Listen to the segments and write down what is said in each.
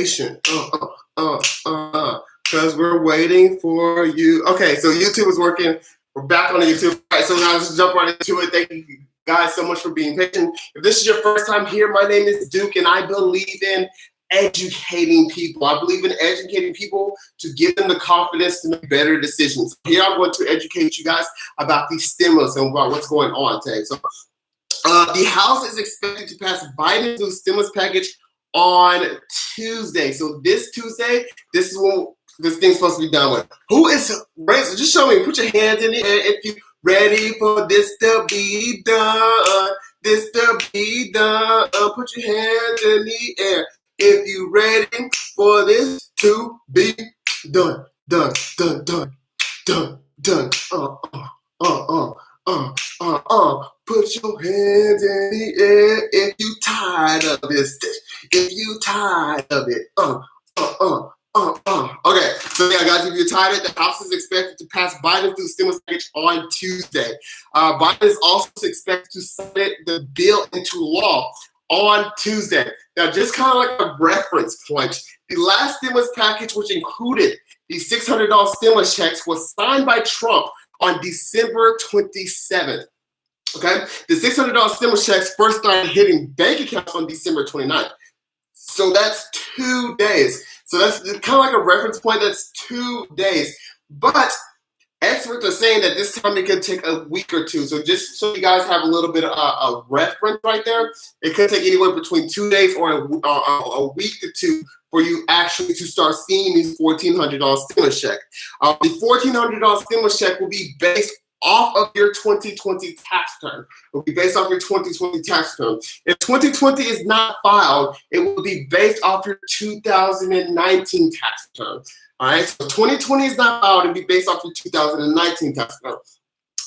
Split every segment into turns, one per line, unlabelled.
patient. Because we're waiting for you. Okay, so YouTube is working. We're back on the YouTube. All right, so now let's jump right into it. Thank you guys so much for being patient. If this is your first time here, my name is Duke, and I believe in educating people. I believe in educating people to give them the confidence to make better decisions. Here I'm going to educate you guys about the stimulus and about what's going on today. So the House is expected to pass Biden's new stimulus package on Tuesday. So this Tuesday, this is when this thing's supposed to be done with. Who is ready? Just show me. Put your hands in the air if you're ready for this to be done. This to be done. Put your hands in the air if you're ready for this to be done. Done. Done. Done. Done. Done. Put your hands in the air if you tired of this. If you tired of it. Okay, so yeah, guys, if you're tired, the House is expected to pass Biden's new stimulus package on Tuesday. Biden is also expected to sign the bill into law on Tuesday. Now, just kind of like a reference point, the last stimulus package, which included the $600 stimulus checks, was signed by Trump on December 27th. Okay, the $600 stimulus checks first started hitting bank accounts on December 29th. So that's 2 days. So that's kind of like a reference point. That's 2 days. But experts are saying that this time it could take a week or two. So just so you guys have a little bit of a reference right there, it could take anywhere between 2 days or a week to two for you actually to start seeing these $1,400 stimulus check. The $1,400 stimulus check will be based off of your 2020 tax return. It will be based off your 2020 tax return. If 2020 is not filed, it will be based off your 2019 tax return. All right, so 2020 is not filed, it will be based off your 2019 tax return.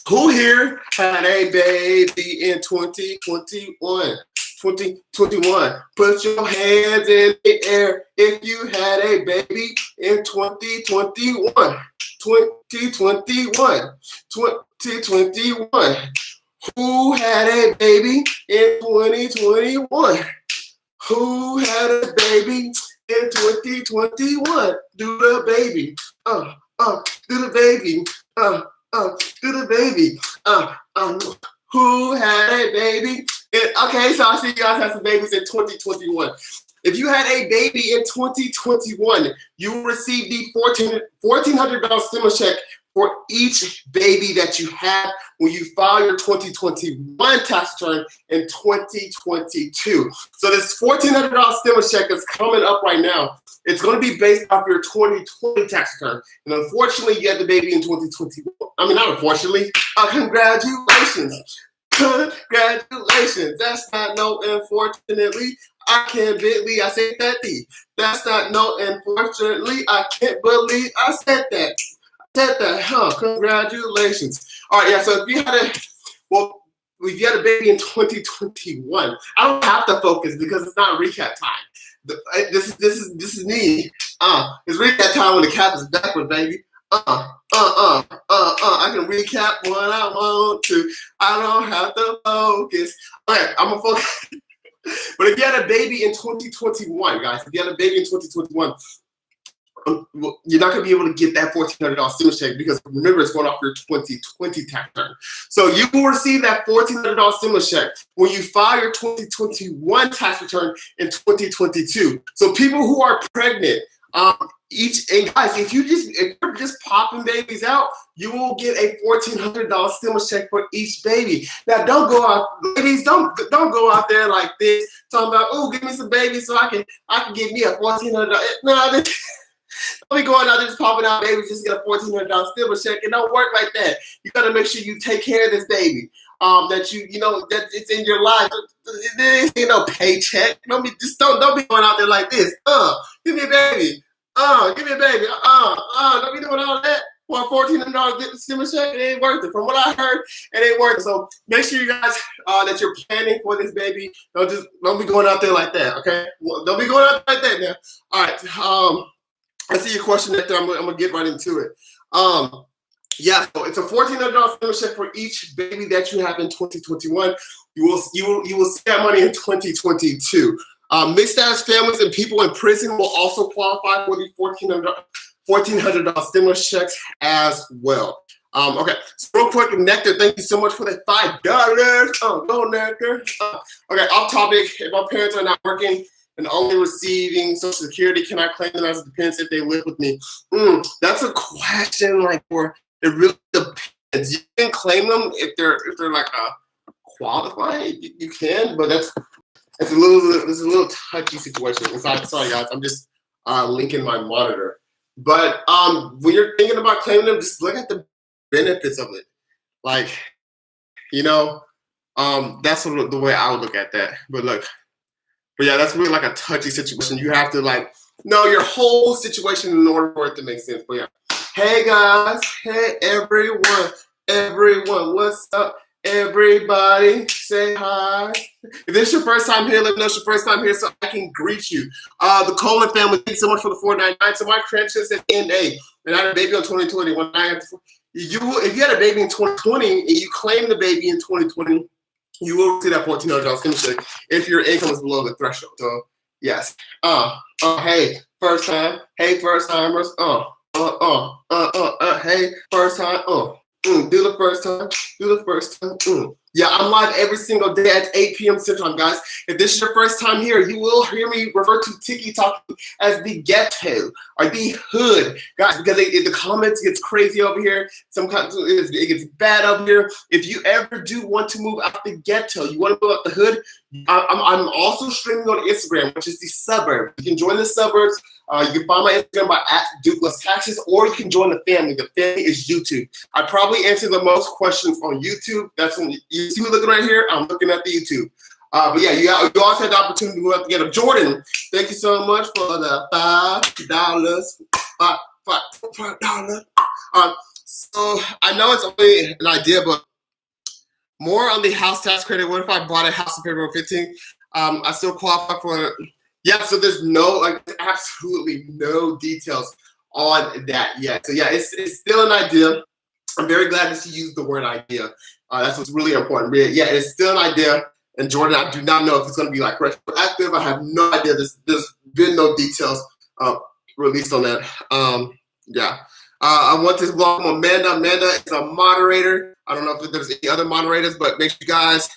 Who here had a baby in 2021? 2021. Put your hands in the air if you had a baby in 2021. 2021. 2021. Who had a baby in 2021? Who had a baby in 2021? Do the baby. Do the baby. Do the baby. Who had a baby? Okay, so I see you guys have some babies in 2021. If you had a baby in 2021, you will receive the $1,400 stimulus check for each baby that you have when you file your 2021 tax return in 2022. So this $1,400 stimulus check is coming up right now. It's going to be based off your 2020 tax return. And unfortunately, you had the baby in 2021. I mean, not unfortunately. Congratulations. Congratulations. That's not no unfortunately. I can't believe I said that. That's not no unfortunately. I can't believe I said that. Congratulations. All right, yeah. So if you had a baby in 2021, I don't have to focus because it's not recap time. This is me. It's recap time when the cap is backward, baby. I can recap when I want to. I don't have to focus. Okay, I'm gonna focus. But if you had a baby in 2021, guys, if you had a baby in 2021, you're not going to be able to get that $1,400 stimulus check because remember, it's going off your 2020 tax return. So you will receive that $1,400 stimulus check when you file your 2021 tax return in 2022. So people who are pregnant, and guys, if you're just popping babies out, you will get a $1,400 stimulus check for each baby. Now, don't go out, ladies. Don't go out there like this, talking about, oh, give me some babies so I can get me a $1,400. No, don't be going out there just popping out babies just to get a $1,400 stimulus check. It don't work like that. You got to make sure you take care of this baby. That you know that it's in your life. There ain't no paycheck. Don't be going out there like this. Give me a baby. Give me a baby. Don't be doing all that. For a $1,400 stimulus check, it ain't worth it. From what I heard, it ain't worth it. So make sure you guys that you're planning for this baby. Don't be going out there like that. Okay? Don't be going out there like that now. All right. I see your question right there. I'm gonna get right into it. Yeah, so it's a $1,400 stimulus check for each baby that you have in 2021. You will see that money in 2022. Mixed status families and people in prison will also qualify for the $1,400 stimulus checks as well. Okay, so real quick, Nectar, thank you so much for the $5. Oh, go Nectar. Okay, off topic. If my parents are not working and only receiving Social Security, can I claim them as a dependent if they live with me? That's a question like where it really depends. You can claim them if they're like qualified. You can, but it's a little touchy situation. Sorry guys, I'm just linking my monitor. But when you're thinking about claiming them, just look at the benefits of it. Like, you know, that's the way I would look at that. But yeah, that's really like a touchy situation. You have to like know your whole situation in order for it to make sense. But yeah, hey guys, hey everyone, what's up? Everybody, say hi. If this is your first time here, let me know it's your first time here so I can greet you. The Coleman family, thank you so much for the $4.99. So my credentials says NA, and I had a baby in 2020. If you had a baby in 2020 and you claim the baby in 2020, you will receive that $1,400 stimulus check if your income is below the threshold. So yes. Hey, first time. Hey, first timers. Hey, first time. Do the first time. Do the first time. Yeah, I'm live every single day at 8 p.m. Central Time, guys. If this is your first time here, you will hear me refer to TikTok as the ghetto or the hood, guys, because the comments gets crazy over here. Sometimes it gets bad over here. If you ever do want to move out the ghetto, you want to move out the hood, I'm also streaming on Instagram, which is the suburb. You can join the suburbs. You can find my Instagram by @DukeLessTaxes, or you can join the family. The family is YouTube. I probably answer the most questions on YouTube. That's when you see me looking right here. I'm looking at the YouTube. But yeah, you also had the opportunity to move up together. Jordan, thank you so much for the $5. $5. So I know it's only an idea, but more on the house tax credit. What if I bought a house in February 15th? I still qualify for. Yeah, so there's absolutely no details on that yet. So yeah, it's still an idea. I'm very glad that you used the word idea. That's what's really important. But yeah, it's still an idea. And Jordan, I do not know if it's going to be like retroactive. I have no idea. There's been no details released on that. Yeah. I want to welcome Amanda. Amanda is a moderator. I don't know if there's any other moderators, but make sure you guys,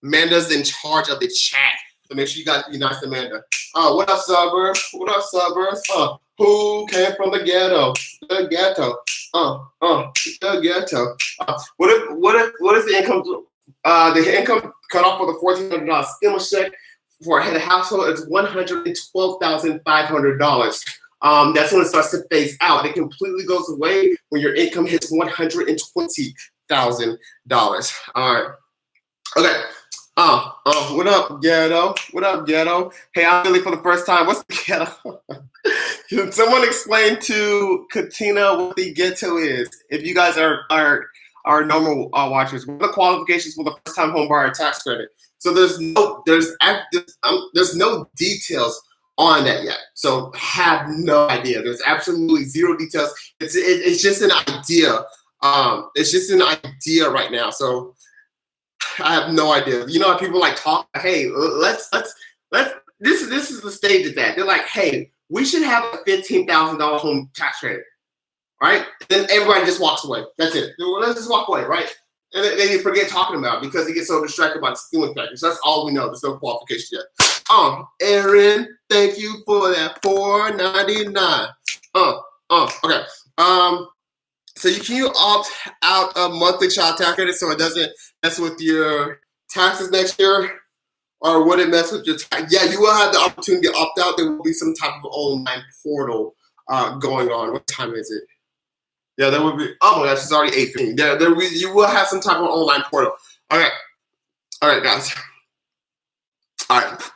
Amanda's in charge of the chat. So make sure you guys be nice to Amanda. What up, suburbs? What up, suburbs? Who came from the ghetto? The ghetto. The ghetto. What is the income? The income cut off for the $1,400 stimulus check for a head of household is $112,500. That's when it starts to phase out. It completely goes away when your income hits $120,000. All right. Okay. What up, ghetto? What up, ghetto? Hey, I'm Billy for the first time. What's the ghetto? Can someone explain to Katina what the ghetto is? If you guys are normal watchers, what are the qualifications for the first-time home buyer tax credit? So there's no details on that yet. So have no idea. There's absolutely zero details. It's just an idea. It's just an idea right now. So I have no idea. You know how people like talk, hey, let's this is the stage of that. They're like, hey, we should have a $15,000 home tax credit. Right? Then everybody just walks away. That's it. Let's just walk away, right? And they forget talking about it because they get so distracted by the stimulus package. That's all we know. There's no qualification yet. Erin, thank you for that $4.99. Okay. So can you opt out of monthly child tax credit so it doesn't mess with your taxes next year? Or would it mess with your tax? Yeah, you will have the opportunity to opt out. There will be some type of online portal going on. What time is it? Yeah, there will be. Oh my gosh, it's already 8:15. You will have some type of online portal. All right, guys. All right.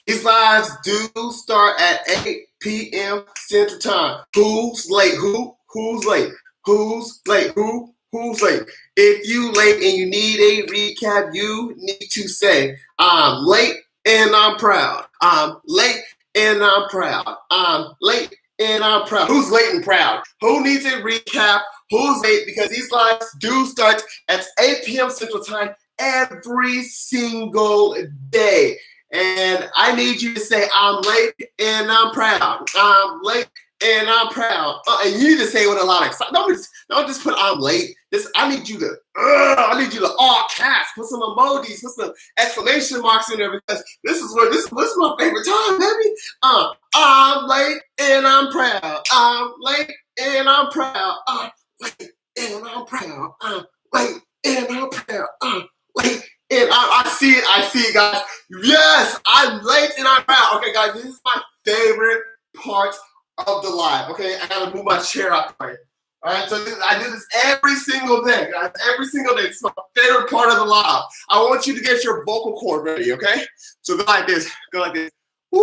These lives do start at 8 p.m. Central Time. Who's late? Who's late? Who's late? Who's late? If you late and you need a recap, you need to say, I'm late and I'm proud. I'm late and I'm proud. I'm late and I'm proud. Who's late and proud? Who needs a recap? Who's late? Because these lives do start at 8 p.m. Central Time every single day. And I need you to say, I'm late and I'm proud. I'm late and I'm proud. And you need to say it with a lot of excitement. Don't just put I'm late. I need you to all caps, put some emojis, put some exclamation marks in there, because this is my favorite time, baby. I'm late and I'm proud. I'm late and I'm proud. I'm late and I'm proud. I'm late and I'm proud. I'm late. And I see it, guys. Yes, I'm late and I'm proud. Okay, guys, this is my favorite part of the live. Okay, I gotta move my chair out the way. All right, so I do this every single day, guys. Every single day. It's my favorite part of the live. I want you to get your vocal cord ready. Okay, so go like this. Go like this. Ooh,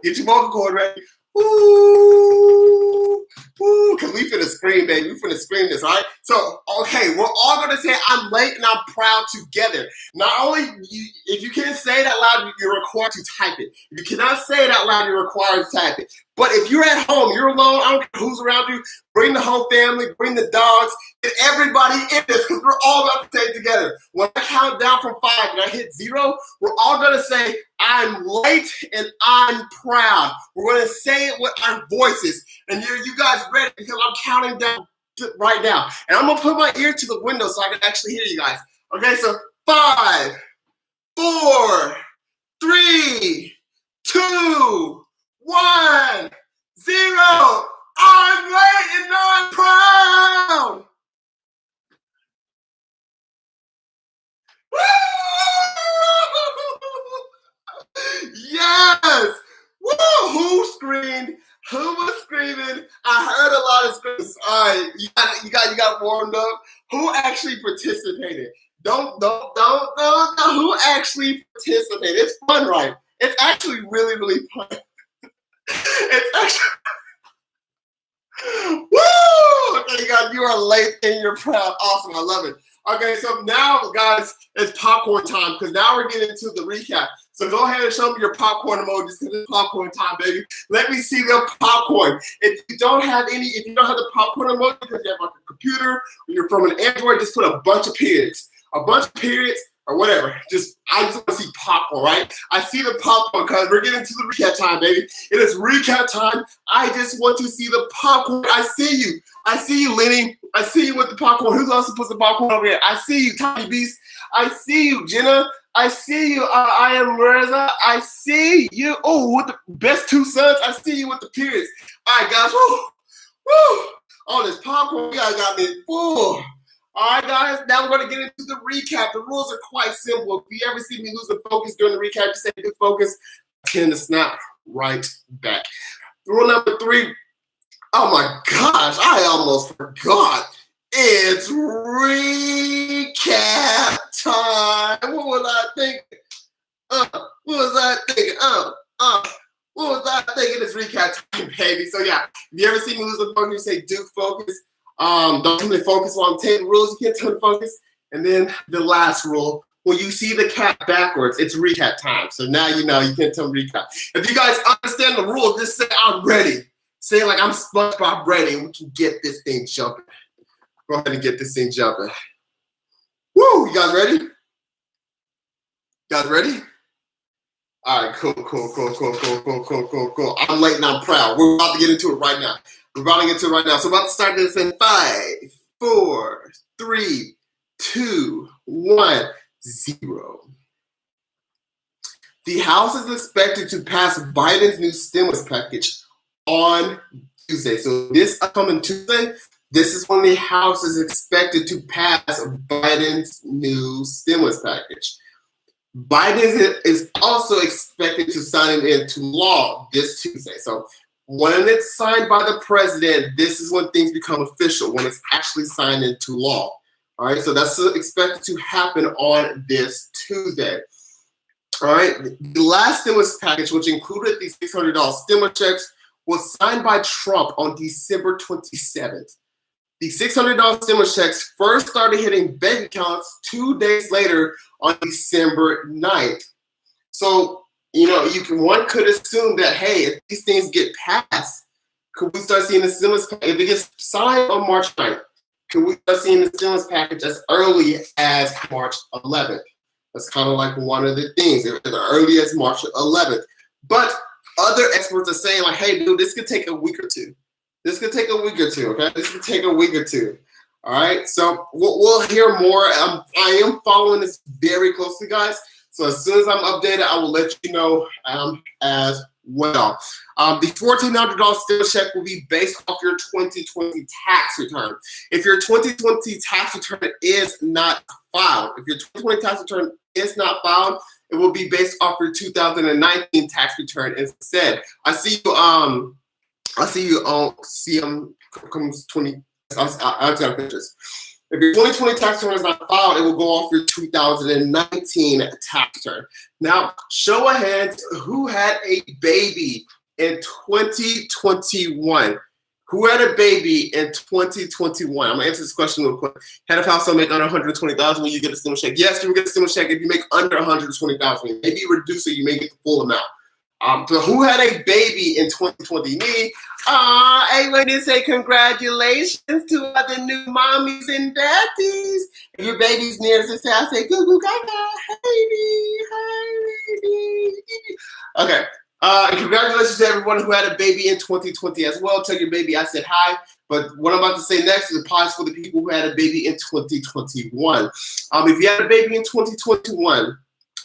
get your vocal cord ready. Ooh, because we finna scream, baby. We finna scream this, all right? So, okay, we're all gonna say I'm late and I'm proud together. Not only, if you can't say it out loud, you're required to type it. If you cannot say it out loud, you're required to type it. But if you're at home, you're alone, I don't care who's around you, bring the whole family, bring the dogs, get everybody in this, because we're all about to say it together. When I count down from 5 and I hit 0, we're all gonna say, I'm late and I'm proud. We're gonna say it with our voices. And you guys ready, because I'm counting down right now. And I'm gonna put my ear to the window so I can actually hear you guys. Okay, so 5, 4, 3, 2, 1, 0. I'm late and I'm proud. Yes. Woo! Who screamed? Who was screaming? I heard a lot of screams. All right, you got warmed up. Who actually participated? Don't. Who actually participated? It's fun, right? It's actually really fun. It's actually. Woo! Okay, you are late and you're proud. Awesome, I love it. Okay, so now, guys, it's popcorn time, because now we're getting into the recap. So go ahead and show me your popcorn emojis, because it's popcorn time, baby. Let me see the popcorn. If you don't have the popcorn emoji because you have like a computer, or you're from an Android, just put a bunch of periods. A bunch of periods, or whatever. I just want to see popcorn, right? I see the popcorn, because we're getting to the recap time, baby. It is recap time. I just want to see the popcorn. I see you. I see you, Lenny. I see you with the popcorn. Who's else puts the popcorn over here? I see you, Tiny Beast. I see you, Jenna. I see you. I am Reza. I see you. Oh, with the best 2 sons. I see you with the periods. All right, guys. Woo. Woo. All this popcorn, you guys got me full. All right, guys, now we're going to get into the recap. The rules are quite simple. If you ever see me lose the focus during the recap, just say good focus. I tend to snap right back. Rule number 3. Oh, my gosh, I almost forgot. It's recap time. What was I thinking? What was I thinking? What was I thinking? It's recap time, baby. So, yeah, if you ever see me lose the focus, you say Duke focus. Don't tell me to focus while I'm taking rules. You can't tell me to focus. And then the last rule, when you see the cap backwards, it's recap time. So now you know you can't tell me recap. If you guys understand the rules, just say I'm ready. Say like I'm SpongeBob ready, and we can get this thing jumping. Go ahead and get this thing jumping. Woo! You guys ready? You guys ready? All right, cool. I'm late and I'm proud. We're about to get into it right now. So we're about to start this in 5, 4, 3, 2, 1, 0. The House is expected to pass Biden's new stimulus package on Tuesday. So this upcoming Tuesday, this is when the House is expected to pass Biden's new stimulus package. Biden is also expected to sign it into law this Tuesday. So when it's signed by the president, this is when things become official, when it's actually signed into law. All right, so that's expected to happen on this Tuesday. All right, the last stimulus package, which included the $600 stimulus checks, was signed by Trump on December 27th. The $600 stimulus checks first started hitting bank accounts 2 days later on December 9th. So, one could assume that, hey, if these things get passed, could we start seeing the stimulus? If it gets signed on March 9th, can we start seeing the stimulus package as early as March 11th? That's kind of like one of the things, as early as March 11th. But other experts are saying like, hey, dude, this could take a week or two. This could take a week or two, okay? This could take a week or two. All right, so we'll hear more. I am following this very closely, guys. So as soon as I'm updated, I will let you know as well. The $1,400 stimulus check will be based off your 2020 tax return. If your 2020 tax return is not filed, it will be based off your 2019 tax return instead. I see you on CM comes 20. I just gotta finish this. If your 2020 tax return is not filed, it will go off your 2019 tax return. Now, show of hands, who had a baby in 2021? Who had a baby in 2021? I'm gonna answer this question real quick. Head of household make under 120,000 when you get a stimulus check. Yes, you will get a stimulus check if you make under 120,000. Maybe you reduce it, you may get the full amount. So who had a baby in 2020? Me. I want to say congratulations to all the new mommies and daddies. If your baby's near us, I say, goo goo gaga, hi baby. Okay. And congratulations to everyone who had a baby in 2020 as well. Tell your baby I said hi. But what I'm about to say next is a pause for the people who had a baby in 2021. If you had a baby in 2021,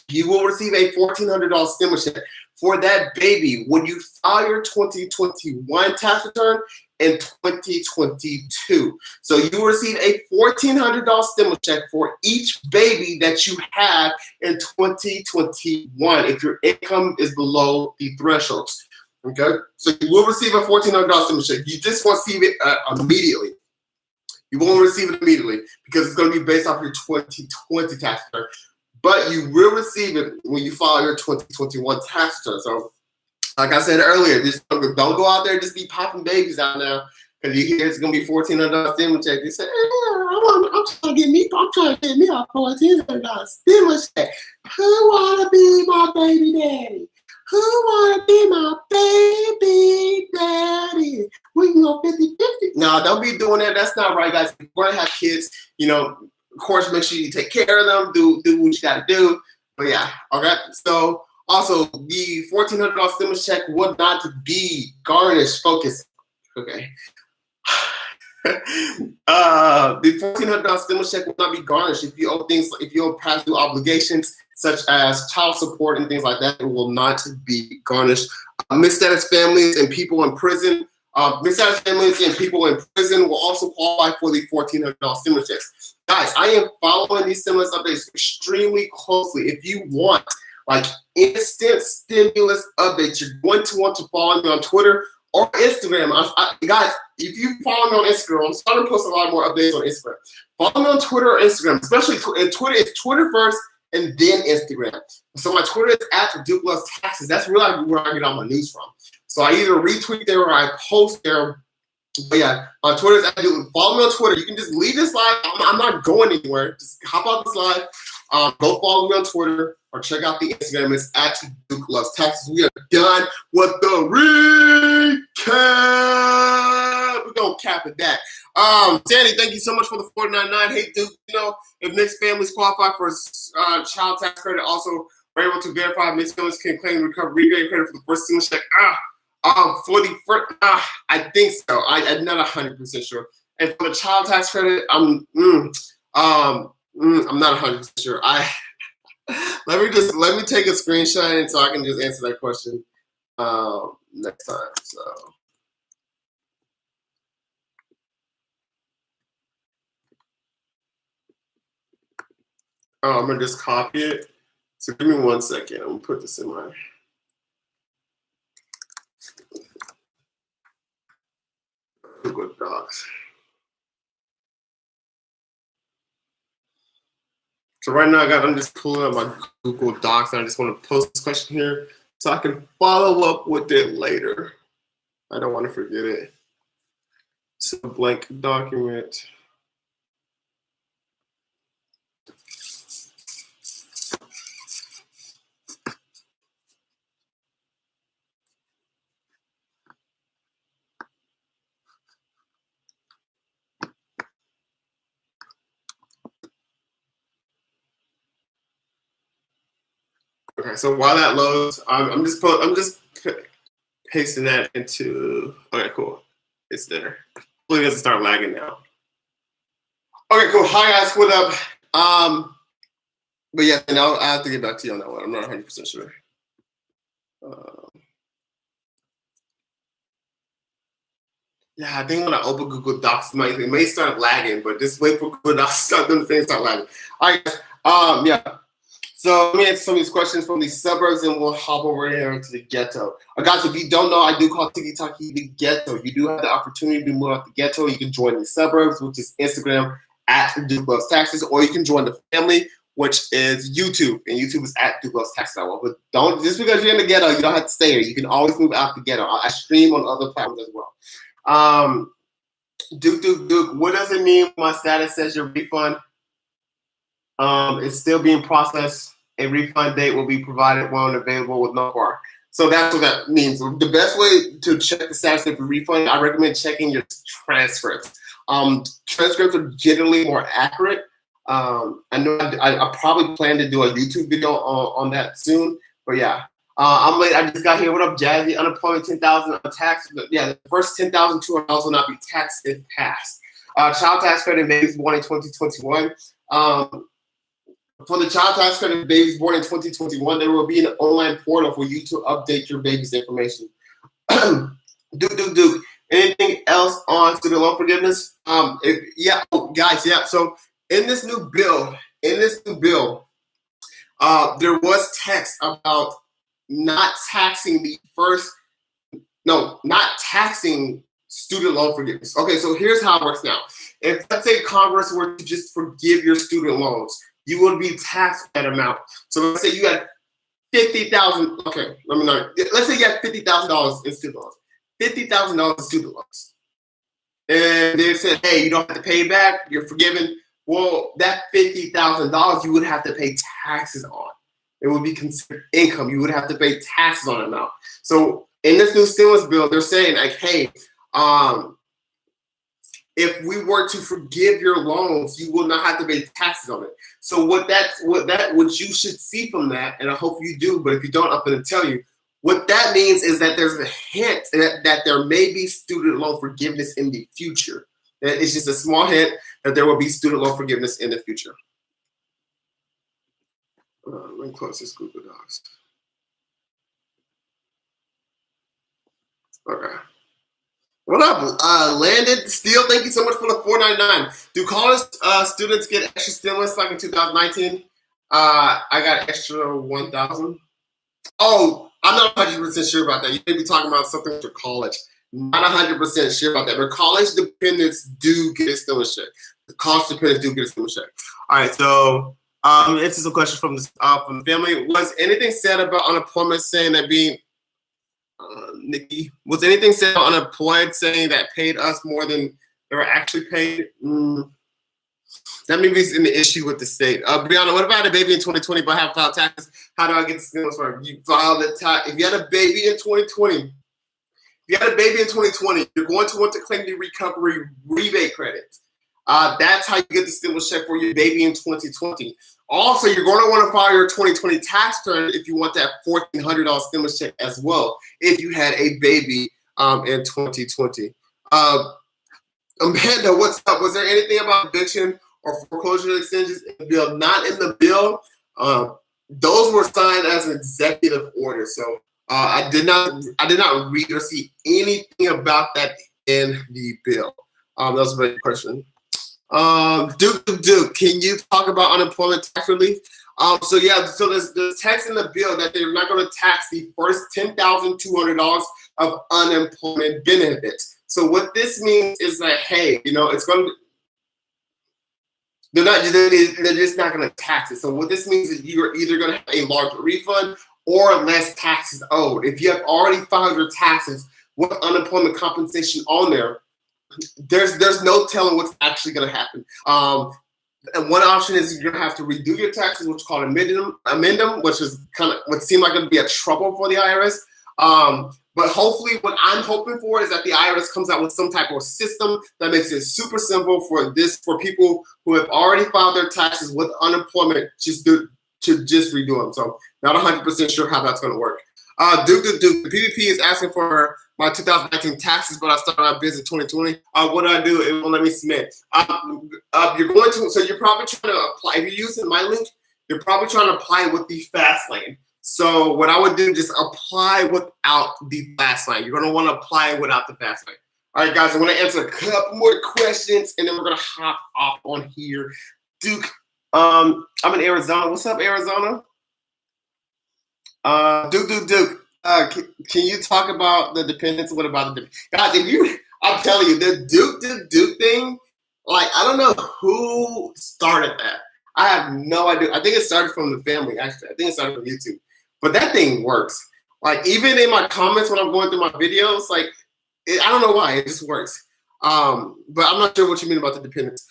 you will receive a $1,400 stimulus check for that baby when you file your 2021 tax return in 2022. So you will receive a $1,400 stimulus check for each baby that you have in 2021 if your income is below the thresholds. Okay, so you will receive a $1,400 stimulus check. You just won't receive it immediately. You won't receive it immediately because it's going to be based off your 2020 tax return. But you will receive it when you file your 2021 tax return. So, like I said earlier, just don't go out there and just be popping babies out now because you hear it's gonna be $1,400 stimulus check. You say, I'm trying to get me a $1,400 stimulus check. Who wanna be my baby daddy? Who wanna be my baby daddy? We can go 50-50. No, don't be doing that. That's not right, guys. If you're gonna have kids, of course, make sure you take care of them, do what you gotta do. But yeah, okay. So also the $1,400 stimulus check would not be garnished. Focus. Okay. The $1,400 stimulus check will not be garnished if you owe past due obligations such as child support and things like that. It will not be garnished. Mixed status families and people in prison. Mixed status families and people in prison will also qualify for the $1,400 stimulus checks. Guys, I am following these stimulus updates extremely closely. If you want like instant stimulus updates, you're going to want to follow me on Twitter or Instagram. Guys, if you follow me on Instagram, I'm starting to post a lot more updates on Instagram. Follow me on Twitter or Instagram, especially Twitter. It's Twitter first and then Instagram. So my Twitter is @DukeLovesTaxes. That's really where I get all my news from. So I either retweet there or I post there. But yeah, on Twitter, follow me on Twitter. You can just leave this live. I'm not going anywhere. Just hop out this live. Go follow me on Twitter or check out the Instagram. It's @DukeLovesTaxes. We are done with the recap. We're gonna cap it that. Sandy, thank you so much for the $4.99. Hey Duke, if mixed families qualify for child tax credit, also we're able to verify mixed families can claim recovery credit for the first stimulus check. For the first, I think so. I'm not 100% sure. And for the child tax credit, I'm not 100% sure. Let me take a screenshot and so I can just answer that question next time. So. I'm gonna just copy it. So give me 1 second. I'm gonna put this in my Google Docs. So right now I'm just pulling up my Google Docs and I just want to post this question here so I can follow up with it later. I don't want to forget it. It's a blank document. Okay, so while that loads, I'm just pasting that into. Okay, cool. It's there. Hopefully it doesn't start lagging now. Okay, cool. Hi guys, what up? But yeah, and I have to get back to you on that one. I'm not 100% sure. Yeah, I think when I open Google Docs, it may start lagging, but just wait for Google Docs to start doing the thing, start lagging. All right, guys. Yeah. So let me answer some of these questions from the suburbs, and we'll hop over here into the ghetto. Guys, if you don't know, I do call TikTok the ghetto. You do have the opportunity to move out the ghetto. You can join the suburbs, which is Instagram at Duke Loves Taxes, or you can join the family, which is YouTube, and YouTube is at Duke Loves Taxes. But don't, just because you're in the ghetto, you don't have to stay here. You can always move out the ghetto. I stream on other platforms as well. Duke, what does it mean when my status says your refund? It's still being processed. A refund date will be provided when available with no bar. So that's what that means. The best way to check the status of your refund, I recommend checking your transcripts. Transcripts are generally more accurate. I know I probably plan to do a YouTube video on that soon, but yeah. I'm late. I just got here. What up, Jazzy? Unemployment 10,000 tax. Yeah, the first 10,200 will not be taxed if passed. Child tax credit babies born in 2021. For the child tax credit babies born in 2021, there will be an online portal for you to update your baby's information. Duke. Anything else on student loan forgiveness? Guys. So in this new bill, there was text about not taxing student loan forgiveness. Okay, so here's how it works now. If, let's say, Congress were to just forgive your student loans, you would be taxed that amount. So let's say you had $50,000. Okay, let me know. Let's say you had $50,000 in student loans. $50,000 in student loans, and they said, "Hey, you don't have to pay back. You're forgiven." Well, that $50,000 you would have to pay taxes on. It would be considered income. You would have to pay taxes on it now. So in this new stimulus bill, they're saying like, hey, if we were to forgive your loans, you will not have to pay taxes on it. So what you should see from that, and I hope you do, but if you don't, I'm going to tell you, what that means is that there's a hint that there may be student loan forgiveness in the future. That it's just a small hint that there will be student loan forgiveness in the future. Let me close this Google Docs. Okay. What up, Landon Steele? Thank you so much for the $4.99. Do college students get extra stimulus like in 2019? I got extra $1,000. Oh, I'm not 100% sure about that. You may be talking about something for college. Not 100% sure about that. But college dependents do get a stimulus check. The college dependents do get a stimulus check. All right, so this is a question from the family. Was anything said about unemployment saying that being Nikki, was anything said about unemployed saying that paid us more than they were actually paid? That maybe is an issue with the state. Brianna, what about a baby in 2020 but have filed taxes? How do I get the stimulus for? You filed the tax. If you had a baby in 2020, you're going to want to claim the recovery rebate credit. That's how you get the stimulus check for your baby in 2020. Also, you're going to want to file your 2020 tax return if you want that $1,400 stimulus check as well, if you had a baby in 2020. Amanda, what's up? Was there anything about eviction or foreclosure extensions in the bill? Not in the bill. Those were signed as an executive order. So I did not read or see anything about that in the bill. That was a great question. Duke, can you talk about unemployment tax relief? So there's text in the bill that they're not going to tax the first $10,200 of unemployment benefits. So what this means is that, hey, it's going to, they're just not going to tax it. So what this means is you're either going to have a larger refund or less taxes owed. If you have already filed your taxes with unemployment compensation on there, there's no telling what's actually going to happen. And one option is you're going to have to redo your taxes, which is called amend them, which is kind of what seemed like going to be a trouble for the IRS. But hopefully what I'm hoping for is that the IRS comes out with some type of system that makes it super simple for people who have already filed their taxes with unemployment to just redo them. So Not 100% sure how that's going to work. Duke, the PPP is asking for my 2019 taxes, but I started my business in 2020. What do I do? It won't let me submit. You're going to, so you're probably trying to apply. If you're using my link, you're probably trying to apply with the fast lane. So what I would do, just apply without the fast lane. You're going to want to apply without the fast lane. All right, guys, I'm going to answer a couple more questions, and then we're going to hop off on here. Duke, I'm in Arizona. What's up, Arizona? Duke. Can you talk about the dependents? What about the guys? I'm telling you, the Duke thing. Like, I don't know who started that. I have no idea. I think it started from the family. Actually, I think it started from YouTube. But that thing works. Like, even in my comments when I'm going through my videos, like, I don't know why, it just works. But I'm not sure what you mean about the dependents.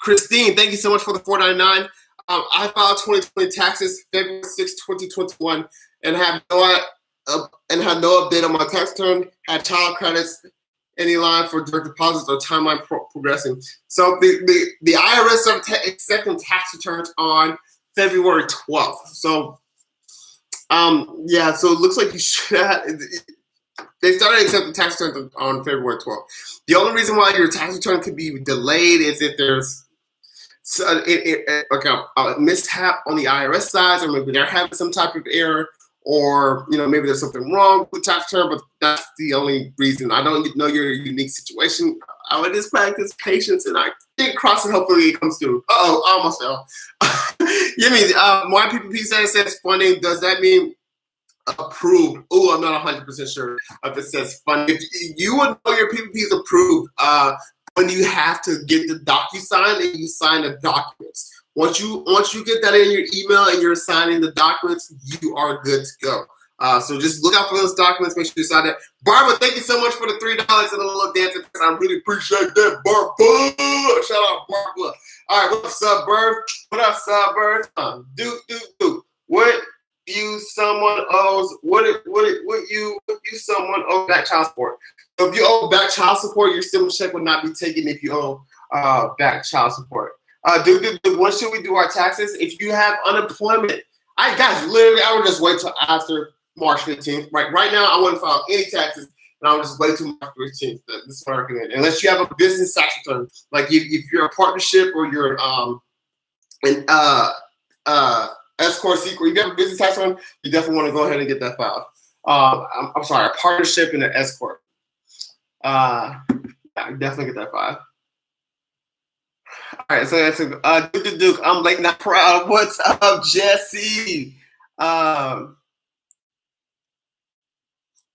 Christine, thank you so much for the $4.99. I filed 2020 taxes February 6, 2021, and had no update on my tax return. Had child credits, any line for direct deposits or timeline progressing. So the IRS started accepting tax returns on February 12th. So yeah, so it looks like you should have. They started accepting tax returns on February 12th. The only reason why your tax return could be delayed is if there's a mishap on the IRS side, or maybe they're having some type of error, or maybe there's something wrong with the tax return. But that's the only reason. I don't know your unique situation. I would just practice patience, and I think crossing. Hopefully, it comes through. I almost fell. You mean my PPP status says funding? Does that mean approved? Oh, I'm not 100% sure if it says funding. If you would know your PPP is approved when you have to get the DocuSign and you sign the documents. Once you get that in your email and you're signing the documents, you are good to go. So just look out for those documents. Make sure you sign that. Barbara, thank you so much for the $3 and a little dancing. I really appreciate that, Barbara. Shout out, Barbara. All right, what's up, Bird? What up, Suburbs? Duke. What you someone owes? What you someone owe back child support? So if you owe back child support, your stimulus check will not be taken if you owe back child support. Duke, when should we do our taxes? If you have unemployment, I would just wait till after March 15th. Right now, I wouldn't file any taxes, and I would just wait till March 15th. This is what I recommend. Unless you have a business tax return, like if you're a partnership or you're S corp, C corp, if you have a business tax return, you definitely want to go ahead and get that filed. I'm sorry, a partnership and an S corp. Yeah, definitely get that filed. All right, so that's Duke. I'm late, not proud. What's up, Jesse?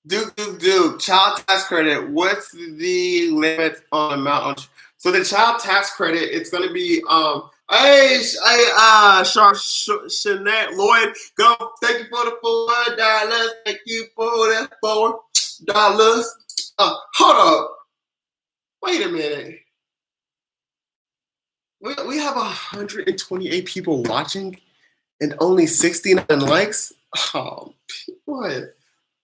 Duke. Child tax credit. What's the limit on amount? So the child tax credit, it's going to be Chanel Lloyd, go. Thank you for the $4. Thank you for that $4. Hold up. Wait a minute. We have 128 people watching and only 69 likes. Oh, what?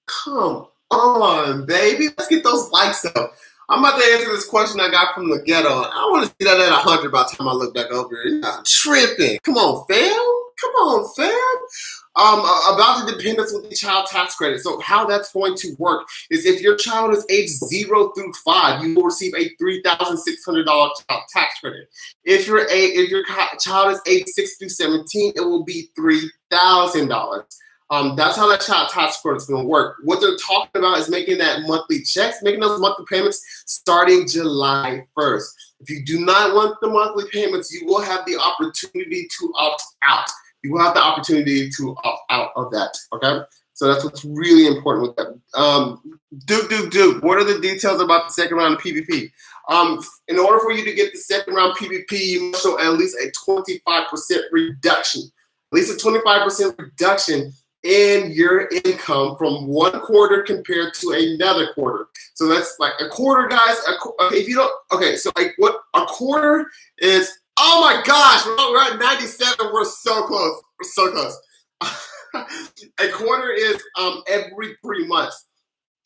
Come on, baby. Let's get those likes up. I'm about to answer this question I got from the ghetto. I want to see that at 100 by the time I look back over here. You're not tripping. Come on, fam. About the dependents with the child tax credit. So how that's going to work is if your child is age 0 through 5, you will receive a $3,600 child tax credit. If your child is age 6 through 17, it will be $3,000. That's how that child tax credit is going to work. What they're talking about is making that monthly checks, making those monthly payments starting July 1st. If you do not want the monthly payments, you will have the opportunity to opt out. You will have the opportunity to opt out of that, okay? So that's what's really important with that. Duke, what are the details about the second round of PPP? In order for you to get the second round PPP, you must show at least a 25% reduction. At least a 25% reduction in your income from one quarter compared to another quarter. So that's like a quarter, guys. If you don't, okay, so like what a quarter is. Oh my gosh, we're at 97. We're so close. A quarter is every 3 months.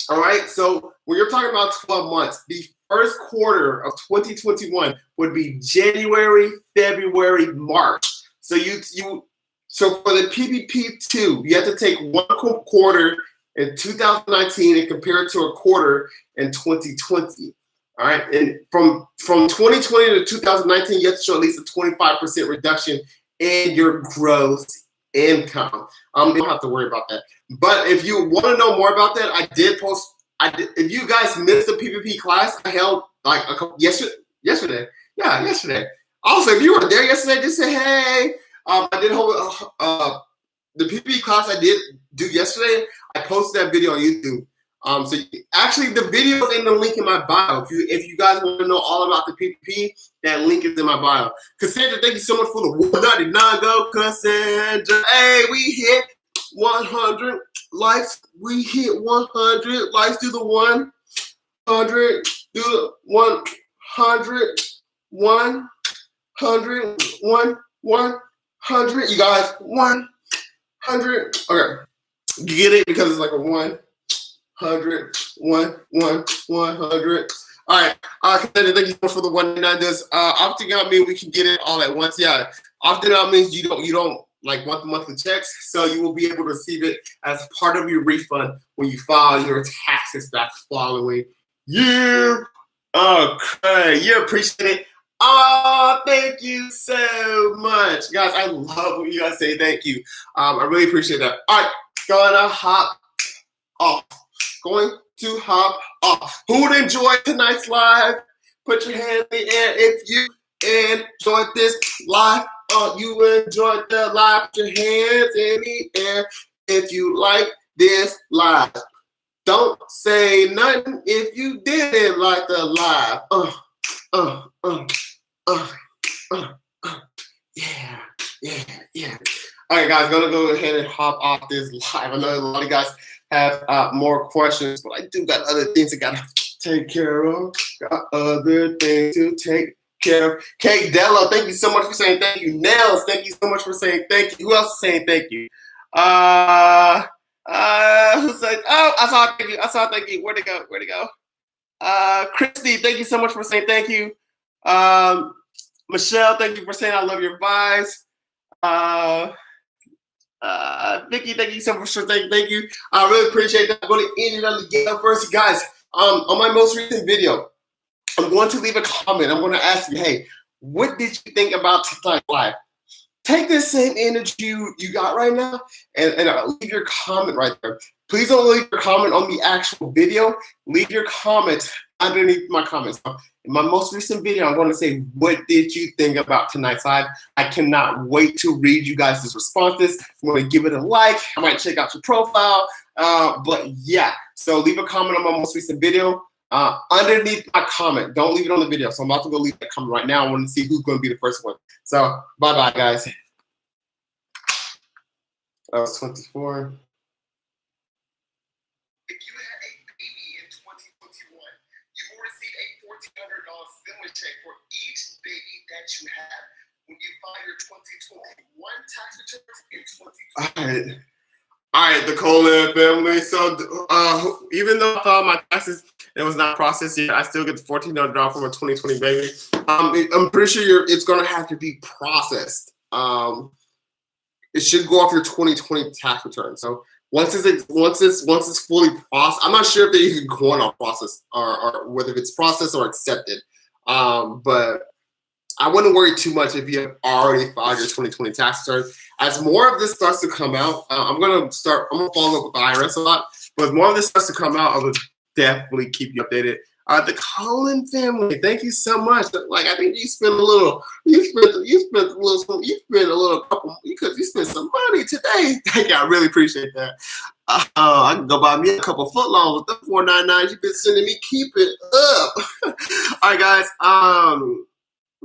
All right. So when you're talking about 12 months, the first quarter of 2021 would be January, February, March. So So for the PPP2, you have to take one quarter in 2019 and compare it to a quarter in 2020. All right, and from 2020 to 2019, you have to show at least a 25% reduction in your gross income. You don't have to worry about that. But if you want to know more about that, I did post. If you guys missed the PPP class, I held like a couple yesterday. Yeah, yesterday. Also, if you were there yesterday, just say hey. I did hold the PPP class I did do yesterday. I posted that video on YouTube. So actually, the video is in the link in my bio. If you guys want to know all about the PPP, that link is in my bio. Cassandra, thank you so much for the 199 go, Cassandra. Hey, we hit 100 likes. We hit 100 likes. Do the 100. Do the 100. 100. You guys, 100. Okay, you get it because it's like a 100. 100. All right. Thank you so much for the 199. Does opting out mean we can get it all at once? Yeah. Opting out means you don't like want the monthly checks, so you will be able to receive it as part of your refund when you file your taxes that following year. Okay, you appreciate it. Oh, thank you so much, guys. I love when you guys say thank you. I really appreciate that. All right, gonna hop off. Going to hop off. Who would enjoy tonight's live? Put your hand in the air if you enjoyed this live. You enjoyed the live. Put your hands in the air if you like this live. Don't say nothing if you didn't like the live. Yeah. All right, guys, gonna go ahead and hop off this live. I know a lot of you guys have more questions, but I do got other things I gotta take care of. Got other things to take care of. Kate Dello, thank you so much for saying thank you. Nels, thank you so much for saying thank you. Who else is saying thank you? Who said? Oh, I saw thank you. Thank you. Where'd it go? Christy, thank you so much for saying thank you. Michelle, thank you for saying I love your vibes. Vicky, thank you so much for saying thank you. I really appreciate that. I'm going to end it on the game first, guys. On my most recent video, I'm going to leave a comment. I'm going to ask you, hey, what did you think about tonight's live? Take this same energy you got right now and leave your comment right there. Please don't leave your comment on the actual video. Leave your comment underneath my comments. In my most recent video, I'm going to say, what did you think about tonight's live? I cannot wait to read you guys' responses. I'm going to give it a like. I might check out your profile. But yeah, so leave a comment on my most recent video underneath my comment. Don't leave it on the video. So I'm about to go leave that comment right now. I want to see who's going to be the first one. So bye-bye, guys. I was 24. If you had a baby in 2021, you will receive a $1,400 stimulus check for each baby that you have when you file your 2021 tax returns in 2020. All right, the Coleman family. So even though I filed my taxes, it was not processed yet, I still get the $1,400 from a 2020 baby. I'm pretty sure it's going to have to be processed. It should go off your 2020 tax return. So once it's fully processed, I'm not sure if they're even going on process or whether it's processed or accepted. But I wouldn't worry too much if you have already filed your 2020 tax return. As more of this starts to come out, I'm gonna follow up with the IRS a lot. But as more of this starts to come out, I would definitely keep you updated. The Cullen family, thank you so much. Like I think you spent some money today. Thank you, I really appreciate that. I can go buy me a couple footlongs with the $4.99 you've been sending me. Keep it up. All right, guys.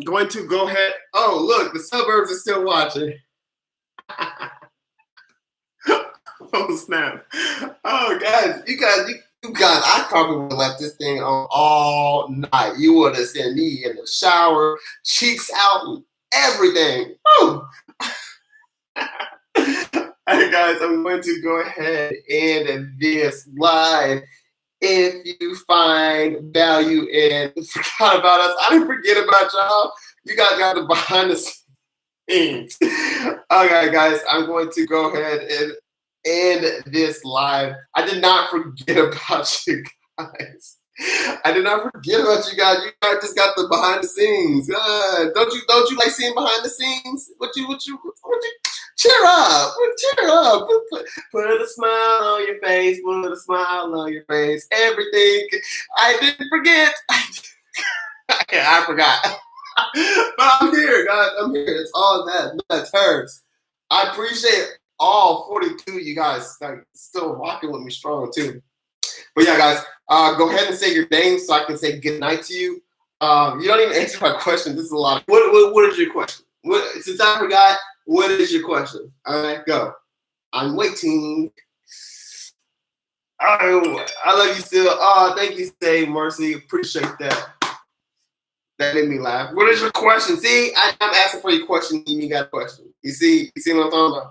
Going to go ahead. Oh, look, the suburbs are still watching. Oh snap! Oh guys, you guys, I probably would have left this thing on all night. You would have sent me in the shower, cheeks out, and everything. Oh. Hey guys, I'm going to go ahead and end this live. If you find value and forgot about us, I didn't forget about y'all. You guys got the behind the scenes. Thanks. Okay, guys, I'm going to go ahead and end this live. I did not forget about you guys. I did not forget about you guys. You guys just got the behind the scenes. Don't you like seeing behind the scenes? What you cheer up. Cheer up. Put a smile on your face. Put a smile on your face. Everything. I didn't forget. I forgot. But I'm here, guys. I'm here. It's all that turns. I appreciate all 42 of you guys like still rocking with me strong too. But yeah, guys, go ahead and say your name so I can say good night to you. You don't even answer my question. This is a lot. What is your question? Since I forgot, what is your question? All right, go. I'm waiting. Oh, I love you still. Oh, thank you, Say Mercy. Appreciate that. That made me laugh. What is your question? See, I'm asking for your question. You got a question. You see what I'm talking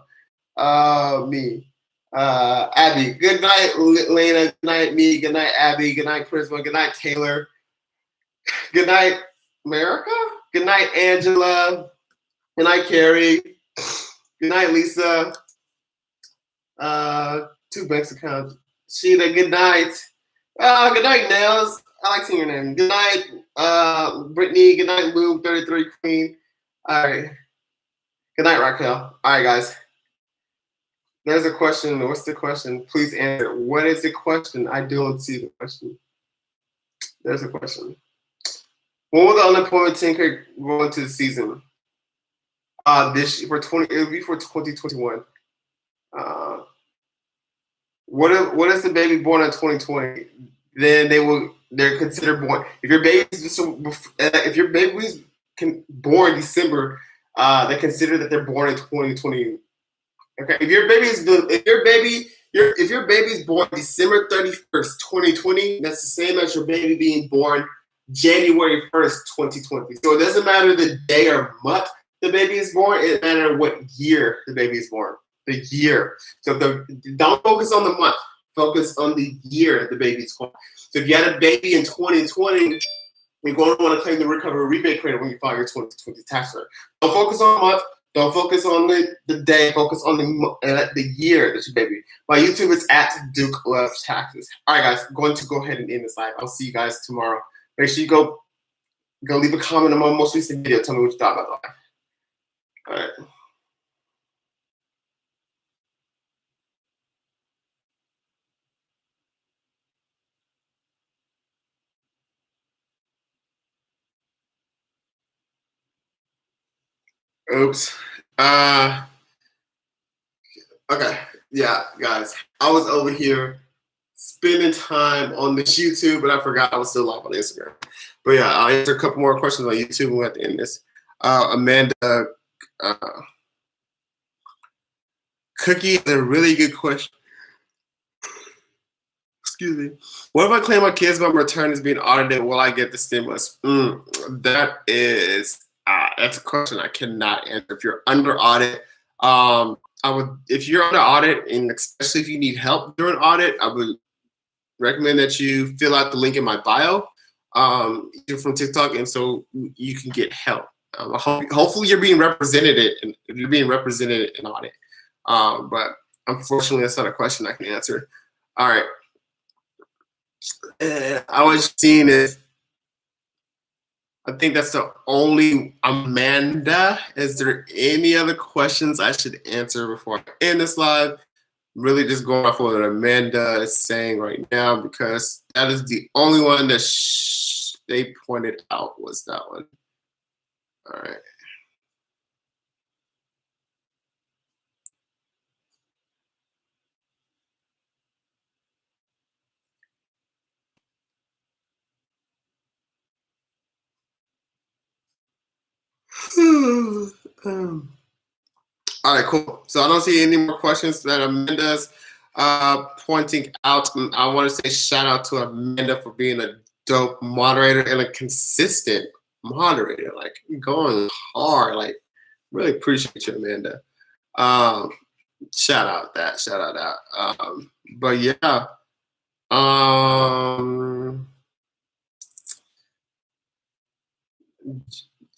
about? Me. Abby. Good night, Lena. Good night, me. Good night, Abby. Good night, Prisma. Good night, Taylor. Good night, America. Good night, Angela. Good night, Carrie. Good night, Lisa. 2 bank accounts. Sheila, good night. Good night, Nels. I like seeing your name. Good night, Brittany. Good night, Lou. 33 Queen. All right. Good night, Raquel. All right, guys. There's a question. What's the question? Please answer. What is the question? I don't see the question. There's a question. When will the unemployment tanker go into the season? This for 20. It'll be for 2021. What is the baby born in 2020? Then they're considered born. If your baby's born December, they consider that they're born in 2020. Okay, if your baby's born December 31st, 2020, that's the same as your baby being born January 1st, 2020. So it doesn't matter the day or month the baby is born, it matters what year the baby is born. The year. So don't focus on the month, focus on the year the baby's born. So if you had a baby in 2020, you're going to want to claim the recovery rebate credit when you file your 2020 tax return. Don't focus on the month. Don't focus on the day. Focus on the year that your baby. My YouTube is at Duke Loves Taxes. All right, guys. I'm going to go ahead and end this live. I'll see you guys tomorrow. Make sure you go leave a comment on my most recent video. Tell me what you thought about the live. All right. Oops. Okay. Yeah, guys. I was over here spending time on this YouTube, but I forgot I was still live on Instagram. But yeah, I'll answer a couple more questions on YouTube and we'll have to end this. Amanda Cookie has a really good question. Excuse me. What if I claim my kids' mom return is being audited? Will I get the stimulus? That's a question I cannot answer. If you're under audit, if you're under audit, and especially if you need help during audit, I would recommend that you fill out the link in my bio. You're from TikTok, and so you can get help. Hopefully, you're being represented in audit. But unfortunately, that's not a question I can answer. All right. I was seeing it. I think that's the only. Amanda, is there any other questions I should answer before I end this live? I'm really just going off what Amanda is saying right now because that is the only one that they pointed out was that one. All right. All right, cool. So I don't see any more questions that Amanda's pointing out. And I want to say shout out to Amanda for being a dope moderator and a consistent moderator, like going hard. Like, really appreciate you, Amanda. Shout out that. But yeah.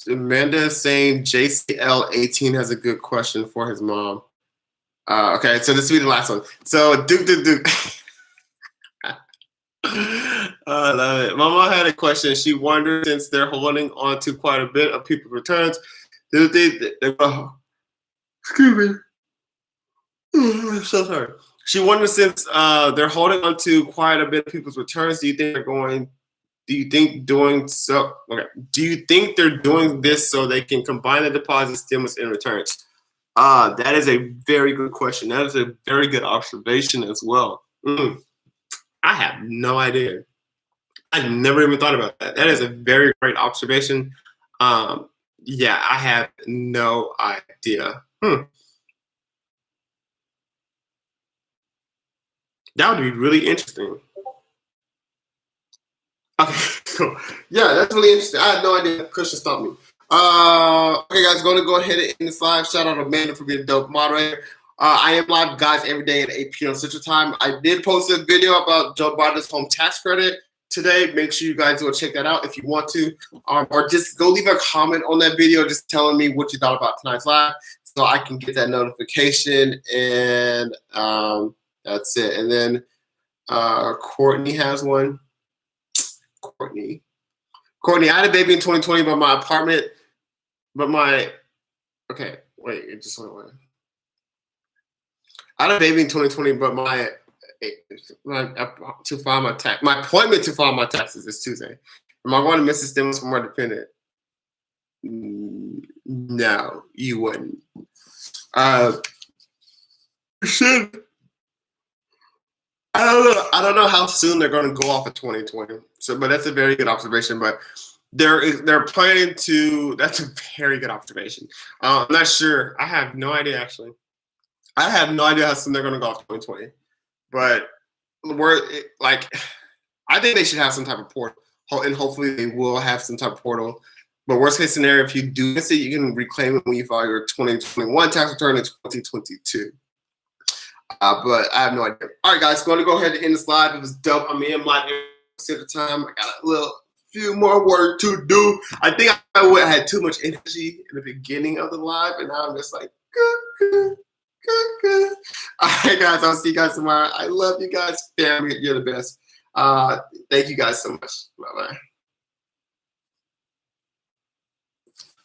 Amanda is saying JCL18 has a good question for his mom. Okay, so this will be the last one. So Duke. I love it. Mama had a question. She wondered, since they're holding on to quite a bit of people's returns, do they excuse me. I'm so sorry. She wonders, since they're holding on to quite a bit of people's returns, do you think they're doing this so they can combine the deposit, stimulus, and returns? That is a very good question. That is a very good observation as well. I have no idea. I never even thought about that. That is a very great observation. Yeah, I have no idea. That would be really interesting. Okay, cool. Yeah, that's really interesting. I had no idea. Christian stopped me. Okay, guys, going to go ahead and end this live. Shout out to Amanda for being a dope moderator. I am live, guys, every day at 8 p.m. Central Time. I did post a video about Joe Biden's home tax credit today. Make sure you guys go check that out if you want to. Or just go leave a comment on that video just telling me what you thought about tonight's live so I can get that notification. And that's it. And then Courtney has one. Courtney, I had a baby in 2020, but my apartment, okay, wait, it just went away. I had a baby in 2020, but my appointment to file my taxes is Tuesday. Am I going to miss the stimulus for more dependent? No, you wouldn't. Should. I don't know how soon they're going to go off of 2020. So, but that's a very good observation. But they're planning to. That's a very good observation. I'm not sure. I have no idea actually. I have no idea how soon they're going to go off 2020. But I think they should have some type of portal, and hopefully they will have some type of portal. But worst case scenario, if you do miss it, you can reclaim it when you file your 2021 tax return in 2022. But I have no idea. All right, guys, going to go ahead and end this live. It was dope. I mean, I'm live at the time. I got a few more work to do. I think I had too much energy in the beginning of the live, and now I'm just like, good. All right, guys, I'll see you guys tomorrow. I love you guys. Family, you're the best. Thank you guys so much. Bye-bye.